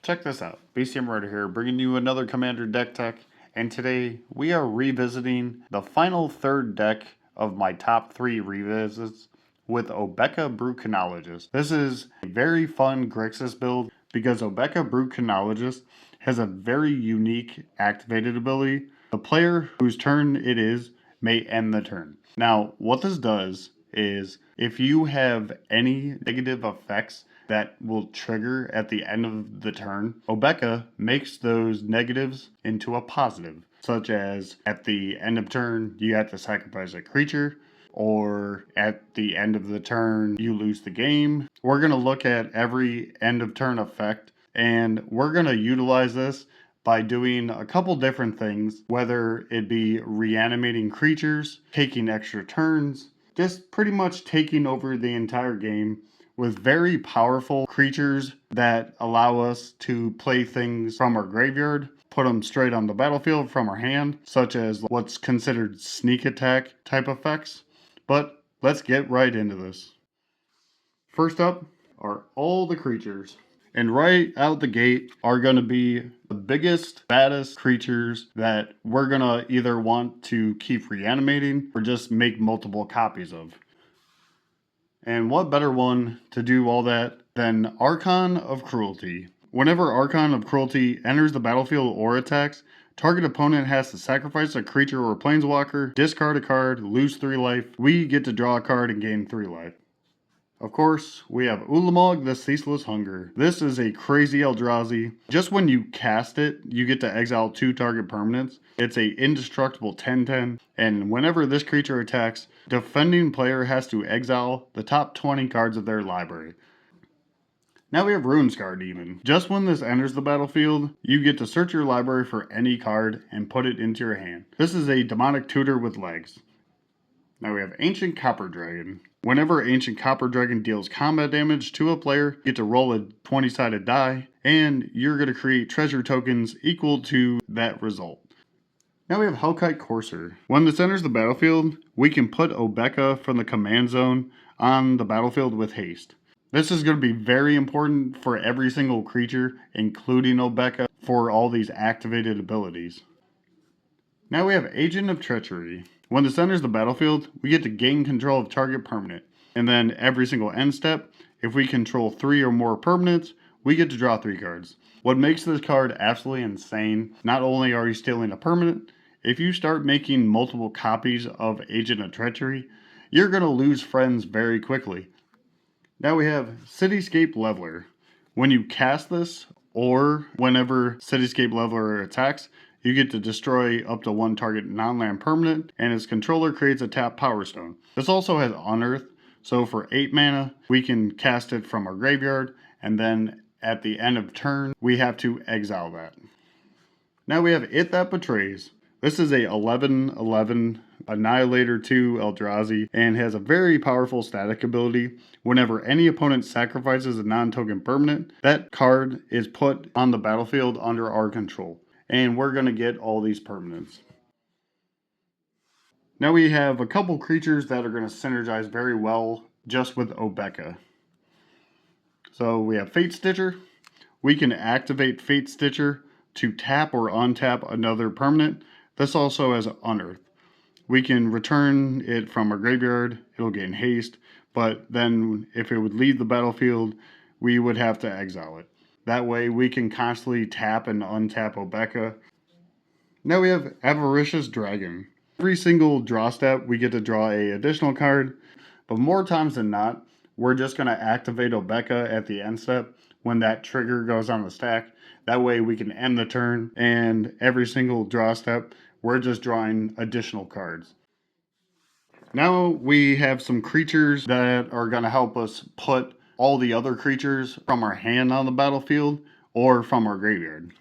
Check this out, BCM Rider here, bringing you another Commander deck tech, and today we are revisiting the final third deck of my top 3 revisits with Obeka Brucanologist. This is a very fun Grixis build because Obeka Brucanologist has a very unique activated ability. The player whose turn it is may end the turn. Now, what this does is if you have any negative effects that will trigger at the end of the turn, Obeka makes those negatives into a positive, such as at the end of turn you have to sacrifice a creature, or at the end of the turn you lose the game. We're going to look at every end of turn effect, and we're going to utilize this by doing a couple different things, whether it be reanimating creatures, taking extra turns, just pretty much taking over the entire game with very powerful creatures that allow us to play things from our graveyard, put them straight on the battlefield from our hand, such as what's considered sneak attack type effects. But let's get right into this. First up are all the creatures. And right out the gate are going to be the biggest, baddest creatures that we're going to either want to keep reanimating or just make multiple copies of. And what better one to do all that than Archon of Cruelty. Whenever Archon of Cruelty enters the battlefield or attacks, target opponent has to sacrifice a creature or planeswalker, discard a card, lose 3 life. We get to draw a card and gain 3 life. Of course, we have Ulamog, the Ceaseless Hunger. This is a crazy Eldrazi. Just when you cast it, you get to exile 2 target permanents. It's a indestructible 10/10, and whenever this creature attacks, defending player has to exile the top 20 cards of their library. Now we have Runescar Demon. Just when this enters the battlefield, you get to search your library for any card and put it into your hand. This is a demonic tutor with legs. Now we have Ancient Copper Dragon. Whenever Ancient Copper Dragon deals combat damage to a player, you get to roll a 20-sided die, and you're going to create treasure tokens equal to that result. Now we have Hellkite Courser. When this enters the battlefield, we can put Obeka from the command zone on the battlefield with haste. This is going to be very important for every single creature, including Obeka, for all these activated abilities. Now we have Agent of Treachery. When this enters the battlefield, we get to gain control of target permanent. And then every single end step, if we control 3 or more permanents, we get to draw 3 cards. What makes this card absolutely insane, not only are you stealing a permanent, if you start making multiple copies of Agent of Treachery, you're going to lose friends very quickly. Now we have Cityscape Leveler. When you cast this, or whenever Cityscape Leveler attacks, you get to destroy up to 1 target non-land permanent, and its controller creates a tap Power Stone. This also has Unearth, so for 8 mana, we can cast it from our graveyard, and then at the end of turn, we have to exile that. Now we have It That Betrays. This is a 11/11 Annihilator 2 Eldrazi, and has a very powerful static ability. Whenever any opponent sacrifices a non-token permanent, that card is put on the battlefield under our control. And we're going to get all these permanents. Now we have a couple creatures that are going to synergize very well just with Obeka. So we have Fate Stitcher. We can activate Fate Stitcher to tap or untap another permanent. This also has Unearth. We can return it from our graveyard. It'll gain haste, but then if it would leave the battlefield, we would have to exile it. That way we can constantly tap and untap Obeka. Now we have Avaricious Dragon. Every single draw step we get to draw an additional card, but more times than not, we're just going to activate Obeka at the end step when that trigger goes on the stack. That way we can end the turn, and every single draw step we're just drawing additional cards. Now we have some creatures that are going to help us put all the other creatures from our hand on the battlefield or from our graveyard.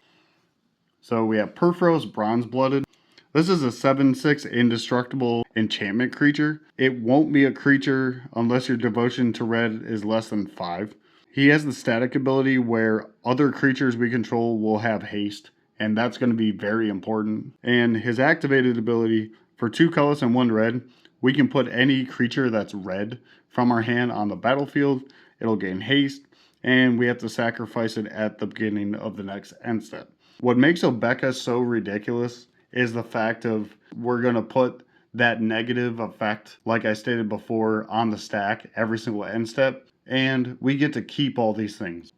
So we have Purphoros Bronze-Blooded. This is a 7/6 indestructible enchantment creature. It won't be a creature unless your devotion to red is less than 5. He has the static ability where other creatures we control will have haste, and that's going to be very important. And his activated ability, for 2 colors and 1 red, we can put any creature that's red from our hand on the battlefield. It'll gain haste, and we have to sacrifice it at the beginning of the next end step. What makes Obeka so ridiculous is the fact of we're going to put that negative effect, like I stated before, on the stack every single end step, and we get to keep all these things.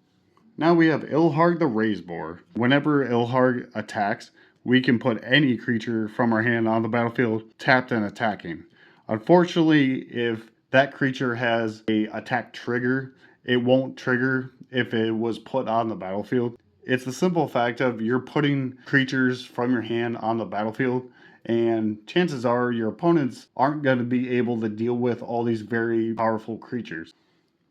Now we have Ilharg the Razeboar. Whenever Ilharg attacks, we can put any creature from our hand on the battlefield tapped and attacking. Unfortunately, if that creature has a attack trigger, it won't trigger if it was put on the battlefield. It's the simple fact of you're putting creatures from your hand on the battlefield, and chances are your opponents aren't going to be able to deal with all these very powerful creatures.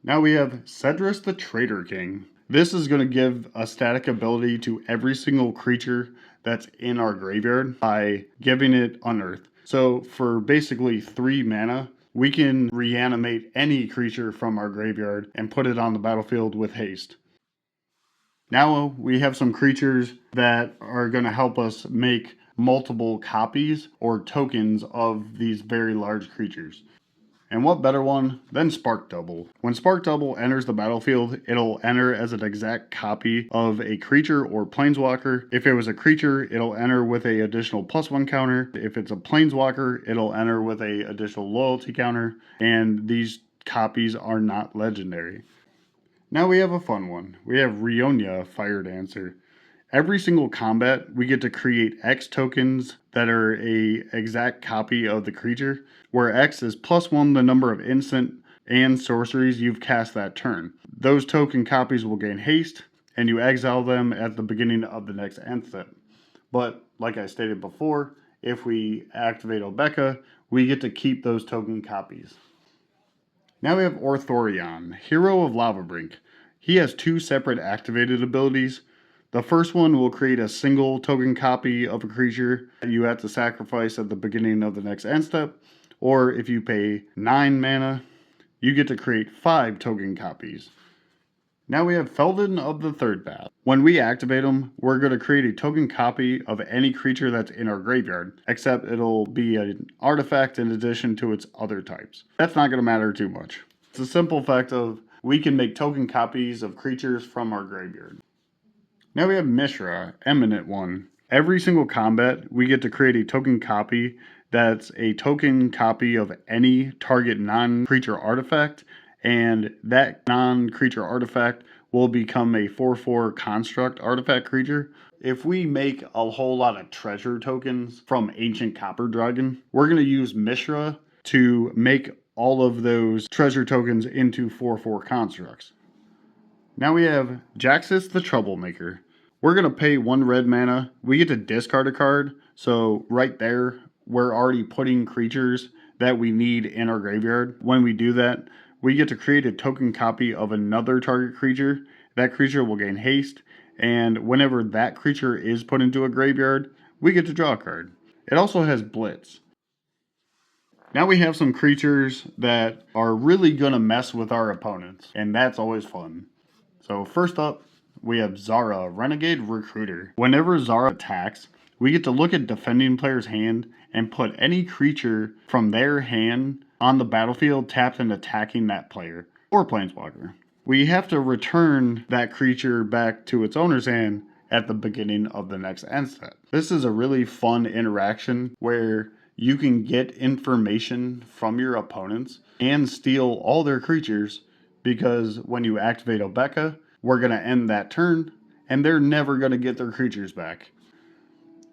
Now we have Cedrus the Traitor King. This is going to give a static ability to every single creature that's in our graveyard by giving it Unearth. So for basically 3 mana, we can reanimate any creature from our graveyard and put it on the battlefield with haste. Now we have some creatures that are going to help us make multiple copies or tokens of these very large creatures. And what better one than Spark Double? When Spark Double enters the battlefield, it'll enter as an exact copy of a creature or planeswalker. If it was a creature, it'll enter with an additional +1 counter. If it's a planeswalker, it'll enter with an additional loyalty counter. And these copies are not legendary. Now we have a fun one. We have Rionia Fire Dancer. Every single combat, we get to create X tokens that are a exact copy of the creature, where X is +1 the number of instant and sorceries you've cast that turn. Those token copies will gain haste, and you exile them at the beginning of the next end step. But, like I stated before, if we activate Obeka, we get to keep those token copies. Now we have Orthorion, Hero of Lavabrink. He has 2 separate activated abilities. The first one will create a single token copy of a creature that you have to sacrifice at the beginning of the next end step, or if you pay 9 mana, you get to create 5 token copies. Now we have Felden of the Third Path. When we activate him, we're going to create a token copy of any creature that's in our graveyard, except it'll be an artifact in addition to its other types. That's not going to matter too much. It's a simple fact of we can make token copies of creatures from our graveyard. Now we have Mishra, Eminent One. Every single combat, we get to create a token copy that's a token copy of any target non-creature artifact, and that non-creature artifact will become a 4/4 construct artifact creature. If we make a whole lot of treasure tokens from Ancient Copper Dragon, we're going to use Mishra to make all of those treasure tokens into 4/4 constructs. Now we have Jaxis the Troublemaker. We're going to pay 1 red mana. We get to discard a card. So right there, we're already putting creatures that we need in our graveyard. When we do that, we get to create a token copy of another target creature. That creature will gain haste. And whenever that creature is put into a graveyard, we get to draw a card. It also has Blitz. Now we have some creatures that are really going to mess with our opponents. And that's always fun. So first up, we have Zara, Renegade Recruiter. Whenever Zara attacks, we get to look at defending player's hand and put any creature from their hand on the battlefield tapped and attacking that player or planeswalker. We have to return that creature back to its owner's hand at the beginning of the next end step. This is a really fun interaction where you can get information from your opponents and steal all their creatures, because when you activate Obeka, we're going to end that turn, and they're never going to get their creatures back.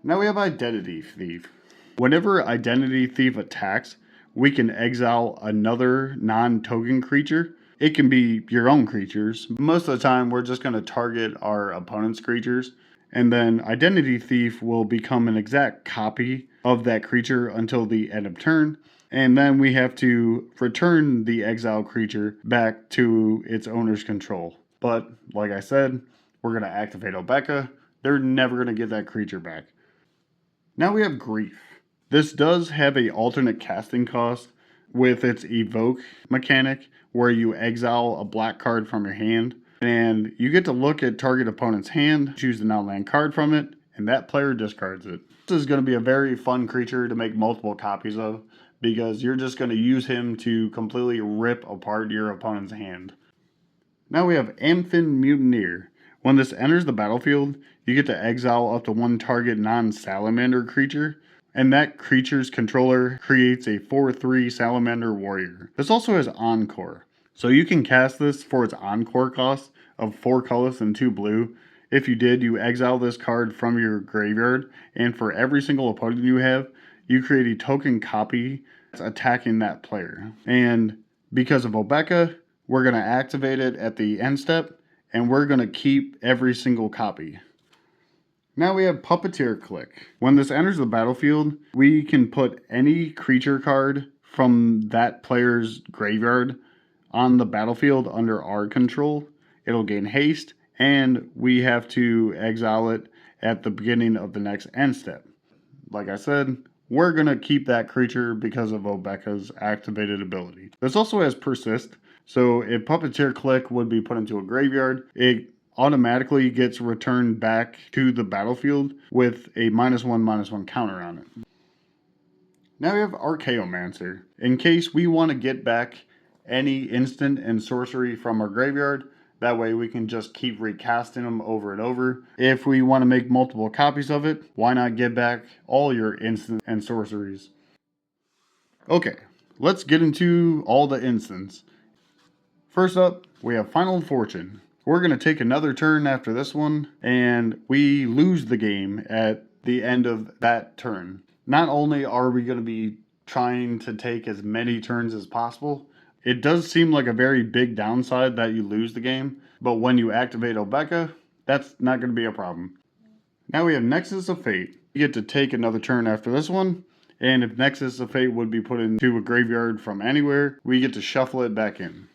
Now we have Identity Thief. Whenever Identity Thief attacks, we can exile another non-token creature. It can be your own creatures. Most of the time, we're just going to target our opponent's creatures, and then Identity Thief will become an exact copy of that creature until the end of turn. And then we have to return the exiled creature back to its owner's control. But, like I said, we're going to activate Obeka. They're never going to get that creature back. Now we have Grief. This does have an alternate casting cost with its Evoke mechanic, where you exile a black card from your hand. And you get to look at target opponent's hand, choose an outland card from it, and that player discards it. This is going to be a very fun creature to make multiple copies of, because you're just going to use him to completely rip apart your opponent's hand. Now we have Amphin Mutineer. When this enters the battlefield, you get to exile up to one target non-salamander creature, and that creature's controller creates a 4/3 salamander warrior. This also has Encore, so you can cast this for its Encore cost of 4 colorless and 2 blue. If you did, you exile this card from your graveyard, and for every single opponent you have, you create a token copy attacking that player. And because of Obeka, we're going to activate it at the end step, and we're going to keep every single copy. Now we have Puppeteer Click. When this enters the battlefield, we can put any creature card from that player's graveyard on the battlefield under our control. It'll gain haste, and we have to exile it at the beginning of the next end step. Like I said, we're going to keep that creature because of Obeka's activated ability. This also has Persist, so if Puppeteer Click would be put into a graveyard, it automatically gets returned back to the battlefield with a -1/-1 counter on it. Now we have Archaeomancer. In case we want to get back any instant and sorcery from our graveyard, that way we can just keep recasting them over and over. If we want to make multiple copies of it, why not get back all your instants and sorceries? Okay, let's get into all the instants. First up, we have Final Fortune. We're going to take another turn after this one, and we lose the game at the end of that turn. Not only are we going to be trying to take as many turns as possible, it does seem like a very big downside that you lose the game, but when you activate Obeka, that's not going to be a problem. Now we have Nexus of Fate. You get to take another turn after this one, and if Nexus of Fate would be put into a graveyard from anywhere, we get to shuffle it back in.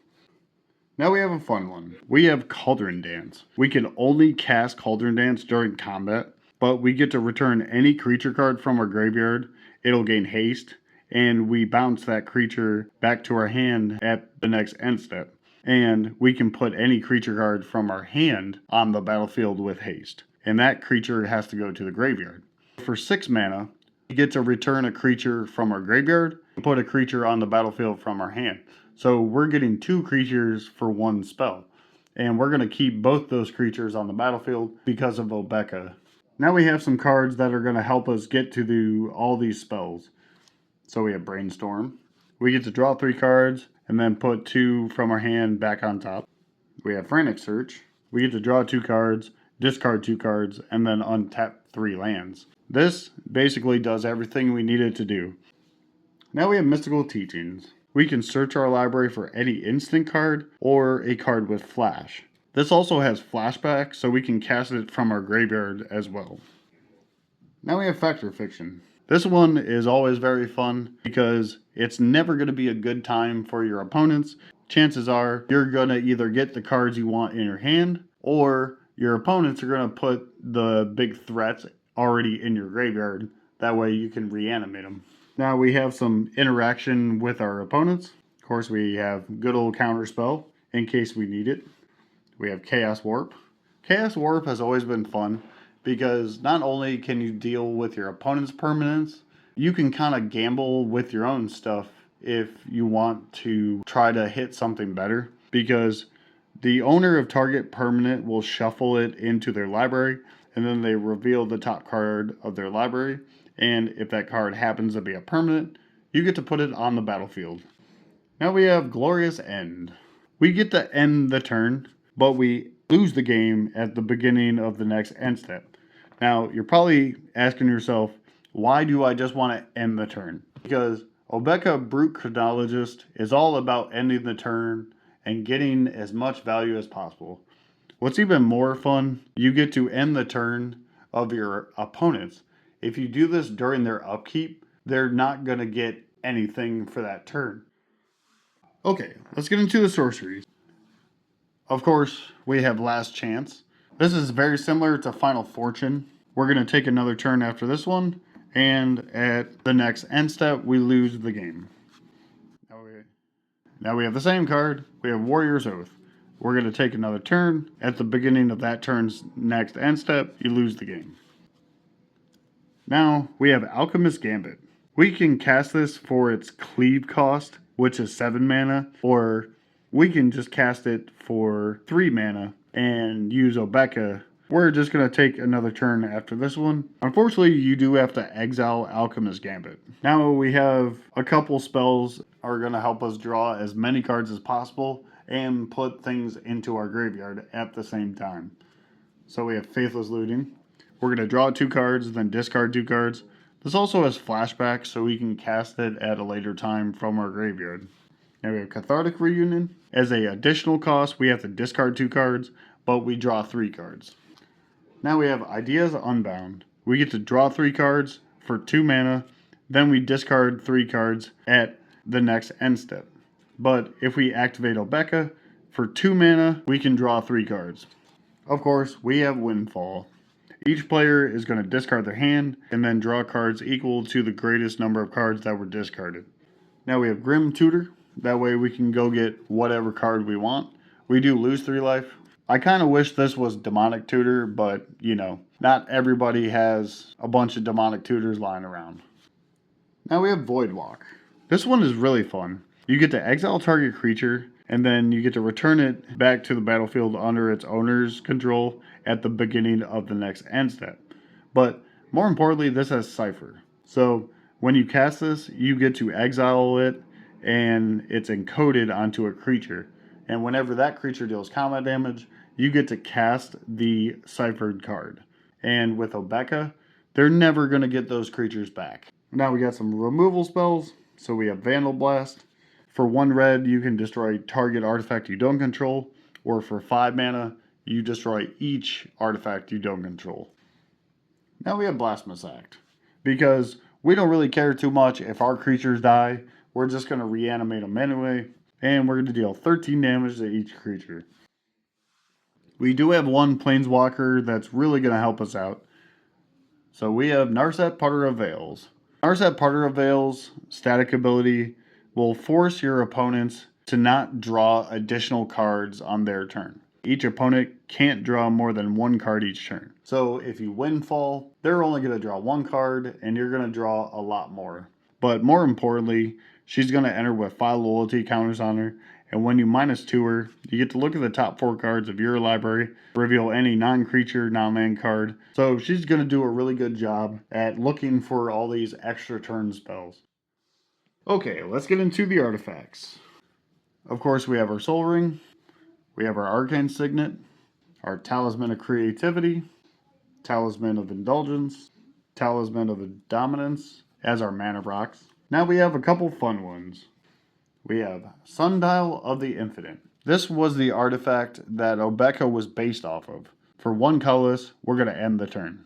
Now we have a fun one. We have Cauldron Dance. We can only cast Cauldron Dance during combat, but we get to return any creature card from our graveyard. It'll gain haste, and we bounce that creature back to our hand at the next end step. And we can put any creature card from our hand on the battlefield with haste, and that creature has to go to the graveyard. For 6 mana, we get to return a creature from our graveyard and put a creature on the battlefield from our hand. So we're getting 2 creatures for 1 spell. And we're going to keep both those creatures on the battlefield because of Obeka. Now we have some cards that are going to help us get to all these spells. So we have Brainstorm. We get to draw 3 cards and then put 2 from our hand back on top. We have Frantic Search. We get to draw 2 cards, discard 2 cards, and then untap 3 lands. This basically does everything we need it to do. Now we have Mystical Teachings. We can search our library for any instant card or a card with flash. This also has flashback, so we can cast it from our graveyard as well. Now we have Fact or Fiction. This one is always very fun because it's never going to be a good time for your opponents. Chances are you're going to either get the cards you want in your hand, or your opponents are going to put the big threats already in your graveyard. That way you can reanimate them. Now we have some interaction with our opponents. Of course, we have good old Counterspell in case we need it. We have Chaos Warp. Chaos Warp has always been fun because not only can you deal with your opponent's permanents, you can kind of gamble with your own stuff if you want to try to hit something better, because the owner of target permanent will shuffle it into their library, and then they reveal the top card of their library. And if that card happens to be a permanent, you get to put it on the battlefield. Now we have Glorious End. We get to end the turn, but we lose the game at the beginning of the next end step. Now, you're probably asking yourself, why do I just want to end the turn? Because Obeka Brute Chronologist is all about ending the turn and getting as much value as possible. What's even more fun, you get to end the turn of your opponents. If you do this during their upkeep, they're not going to get anything for that turn. Okay, let's get into the sorceries. Of course, we have Last Chance. This is very similar to Final Fortune. We're going to take another turn after this one, and at the next end step, we lose the game. Now we have the same card. We have Warrior's Oath. We're going to take another turn. At the beginning of that turn's next end step, you lose the game. Now, we have Alchemist Gambit. We can cast this for its cleave cost, which is 7 mana, or we can just cast it for 3 mana and use Obeka. We're just going to take another turn after this one. Unfortunately, you do have to exile Alchemist Gambit. Now we have a couple spells are going to help us draw as many cards as possible and put things into our graveyard at the same time. So we have Faithless Looting. We're going to draw 2 cards, then discard 2 cards. This also has flashback, so we can cast it at a later time from our graveyard. Now we have Cathartic Reunion. As an additional cost, we have to discard 2 cards, but we draw 3 cards. Now we have Ideas Unbound. We get to draw 3 cards for 2 mana, then we discard 3 cards at the next end step. But if we activate Obeka, for 2 mana, we can draw 3 cards. Of course, we have Windfall. Each player is going to discard their hand and then draw cards equal to the greatest number of cards that were discarded. Now we have Grim Tutor. That way we can go get whatever card we want. We do lose 3 life. I kind of wish this was Demonic Tutor, but, you know, not everybody has a bunch of Demonic Tutors lying around. Now we have Voidwalk. This one is really fun. You get to exile target creature, and then you get to return it back to the battlefield under its owner's control at the beginning of the next end step. But more importantly, this has Cipher. So when you cast this, you get to exile it, and it's encoded onto a creature. And whenever that creature deals combat damage, you get to cast the ciphered card. And with Obeka, they're never going to get those creatures back. Now we got some removal spells. So we have Vandal Blast. For 1 red, you can destroy target artifact you don't control. Or for 5 mana, you destroy each artifact you don't control. Now we have Blasphemous Act. Because we don't really care too much if our creatures die. We're just going to reanimate them anyway. And we're going to deal 13 damage to each creature. We do have 1 Planeswalker that's really going to help us out. So we have Narset Putter of Veils. Narset Putter of Veils, static ability, will force your opponents to not draw additional cards on their turn. Each opponent can't draw more than 1 card each turn. So if you Windfall, they're only going to draw 1 card, and you're going to draw a lot more. But more importantly, she's going to enter with 5 loyalty counters on her, and when you -2 her, you get to look at the top 4 cards of your library, reveal any non-creature, non-land card. So she's going to do a really good job at looking for all these extra turn spells. Okay, let's get into the artifacts. Of course, we have our Soul Ring, we have our Arcane Signet, our Talisman of Creativity, Talisman of Indulgence, Talisman of Dominance as our mana rocks. Now we have a couple fun ones. We have Sundial of the Infinite. This was the artifact that Obeka was based off of. For 1 colorless, we're going to end the turn.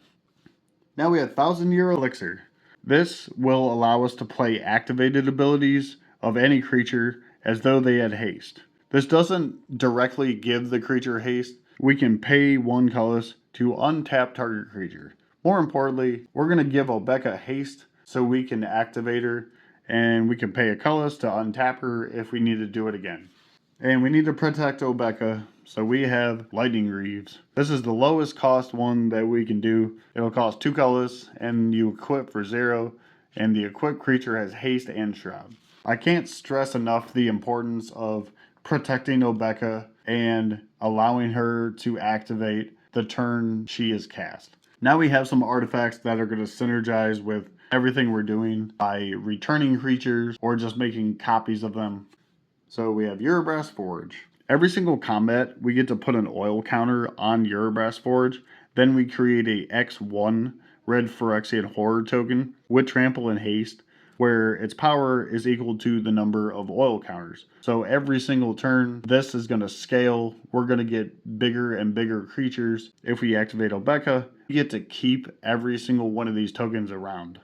Now we have 1,000-Year Elixir. This will allow us to play activated abilities of any creature as though they had haste. This doesn't directly give the creature haste. We can pay 1 colorless to untap target creature. More importantly, we're going to give Obeka haste so we can activate her, and we can pay a colorless to untap her if we need to do it again. And we need to protect Obeka, so we have Lightning Greaves. This is the lowest cost one that we can do. It'll cost 2 colorless, and you equip for 0, and the equipped creature has haste and shroud. I can't stress enough the importance of protecting Obeka and allowing her to activate the turn she is cast. Now we have some artifacts that are going to synergize with everything we're doing by returning creatures or just making copies of them. So we have Urabrass Forge. Every single combat, we get to put an oil counter on Urabrass Forge. Then we create a X1 red Phyrexian Horror token with Trample and Haste, where its power is equal to the number of oil counters. So every single turn, this is going to scale. We're going to get bigger and bigger creatures. If we activate Obeka, we get to keep every single one of these tokens around.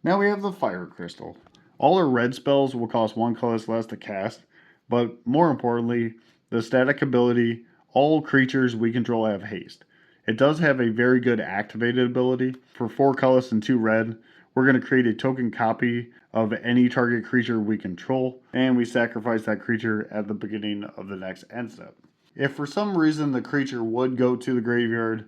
Now we have the Fire Crystal. All our red spells will cost 1 colorless less to cast, but more importantly, the static ability, all creatures we control have haste. It does have a very good activated ability. For 4 colorless and 2 red, we're going to create a token copy of any target creature we control, and we sacrifice that creature at the beginning of the next end step. If for some reason the creature would go to the graveyard,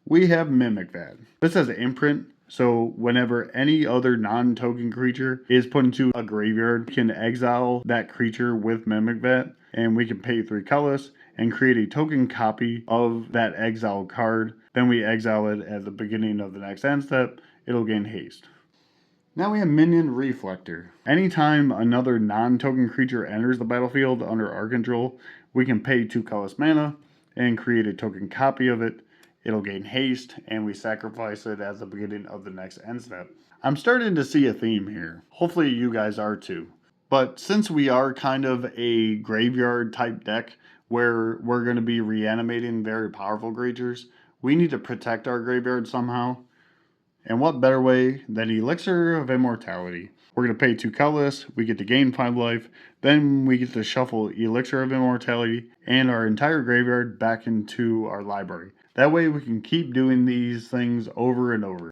we have Mimic Vat. This has Imprint, So whenever any other non-token creature is put into a graveyard, we can exile that creature with Mimic Vat, and we can pay 3 colors and create a token copy of that exile card. Then we exile it at the beginning of the next end step. It'll gain haste. Now we have Minion Reflector. Anytime another non-token creature enters the battlefield under our control, we can pay 2 colorless mana and create a token copy of it. It'll gain haste, and we sacrifice it at the beginning of the next end step. I'm starting to see a theme here. Hopefully you guys are too. But since we are kind of a graveyard type deck where we're going to be reanimating very powerful creatures, we need to protect our graveyard somehow. And what better way than Elixir of Immortality? We're going to pay 2 colorless, we get to gain 5 life, then we get to shuffle Elixir of Immortality and our entire graveyard back into our library. That way we can keep doing these things over and over.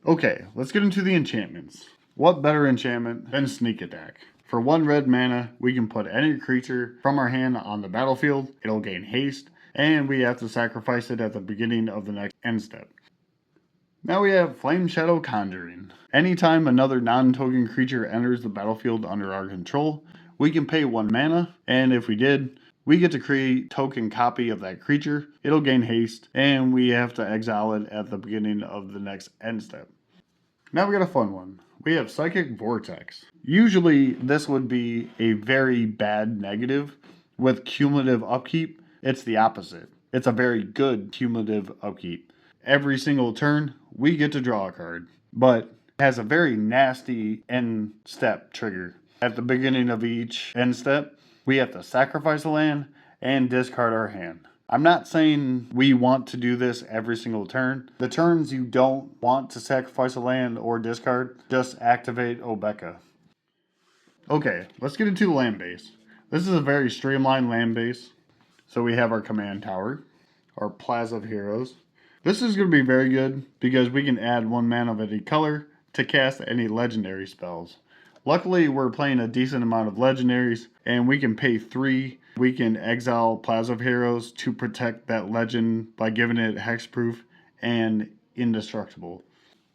Okay, let's get into the enchantments. What better enchantment than Sneak Attack? For 1 red mana, we can put any creature from our hand on the battlefield, it'll gain haste, and we have to sacrifice it at the beginning of the next end step. Now we have Flame Shadow Conjuring. Anytime another non-token creature enters the battlefield under our control, we can pay 1 mana, and if we did, we get to create a token copy of that creature. It'll gain haste, and we have to exile it at the beginning of the next end step. Now we got a fun one. We have Psychic Vortex. Usually this would be a very bad negative. With cumulative upkeep, it's the opposite. It's a very good cumulative upkeep. Every single turn, we get to draw a card, but it has a very nasty end step trigger. At the beginning of each end step, we have to sacrifice a land and discard our hand. I'm not saying we want to do this every single turn. The turns you don't want to sacrifice a land or discard, just activate Obeka. Okay, let's get into the land base. This is a very streamlined land base. So we have our command tower, our Plaza of Heroes. This is going to be very good because we can add 1 mana of any color to cast any legendary spells. Luckily, we're playing a decent amount of legendaries, and we can pay 3. We can exile Plaza of Heroes to protect that legend by giving it hexproof and indestructible.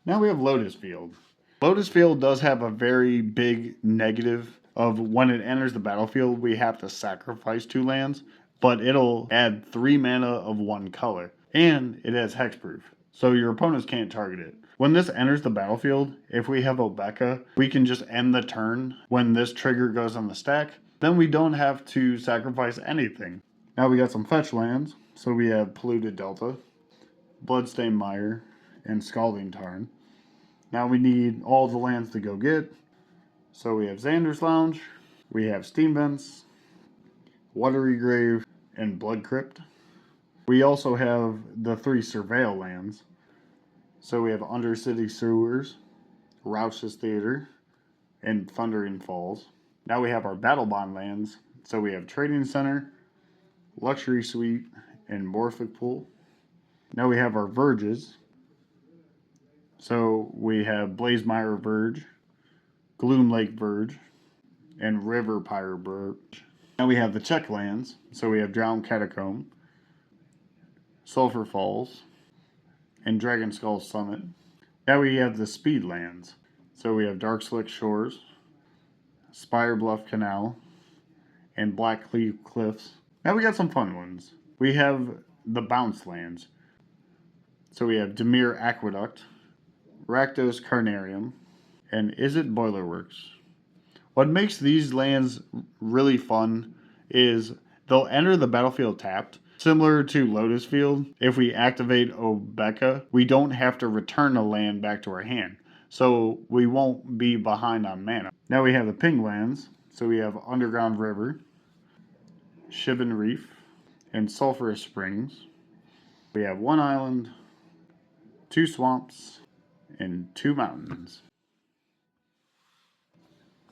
Now we have Lotus Field. Lotus Field does have a very big negative of when it enters the battlefield, we have to sacrifice 2 lands, but it'll add 3 mana of 1 color. And it has hexproof, so your opponents can't target it. When this enters the battlefield, if we have Obeka, we can just end the turn when this trigger goes on the stack. Then we don't have to sacrifice anything. Now we got some fetch lands. So we have Polluted Delta, Bloodstained Mire, and Scalding Tarn. Now we need all the lands to go get. So we have Xander's Lounge, we have Steam Vents, Watery Grave, and Blood Crypt. We also have the 3 Surveil lands. So we have Undercity Sewers, Rouse's Theater, and Thundering Falls. Now we have our Battle Bond lands. So we have Trading Center, Luxury Suite, and Morphic Pool. Now we have our Verges. So we have Blazemire Verge, Gloom Lake Verge, and River Pyre Verge. Now we have the check lands. So we have Drowned Catacomb, Sulphur Falls, and Dragon Skull Summit. Now we have the speed lands. So we have Dark Slick Shores, Spire Bluff Canal, and Black Cleave Cliffs. Now we got some fun ones. We have the bounce lands. So we have Demir Aqueduct, Rakdos Carnarium, and Is It Boilerworks. What makes these lands really fun is they'll enter the battlefield tapped. Similar to Lotus Field, if we activate Obeka, we don't have to return a land back to our hand. So we won't be behind on mana. Now we have the ping lands. So we have Underground River, Shivan Reef, and Sulphurous Springs. We have 1 island, 2 swamps, and 2 mountains.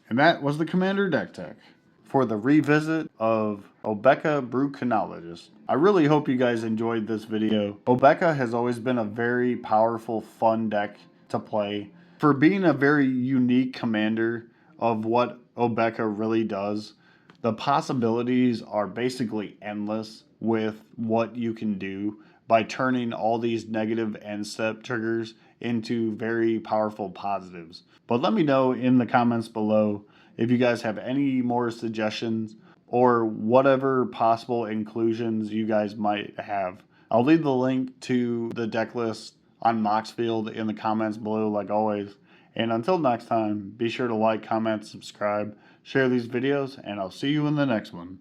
And that was the Commander deck tech for the revisit of Obeka Brucanologist. I really hope you guys enjoyed this video. Obeka has always been a very powerful, fun deck to play. For being a very unique commander of what Obeka really does, the possibilities are basically endless with what you can do by turning all these negative end step triggers into very powerful positives. But let me know in the comments below if you guys have any more suggestions or whatever possible inclusions you guys might have. I'll leave the link to the deck list on Moxfield in the comments below like always. And until next time, be sure to like, comment, subscribe, share these videos, and I'll see you in the next one.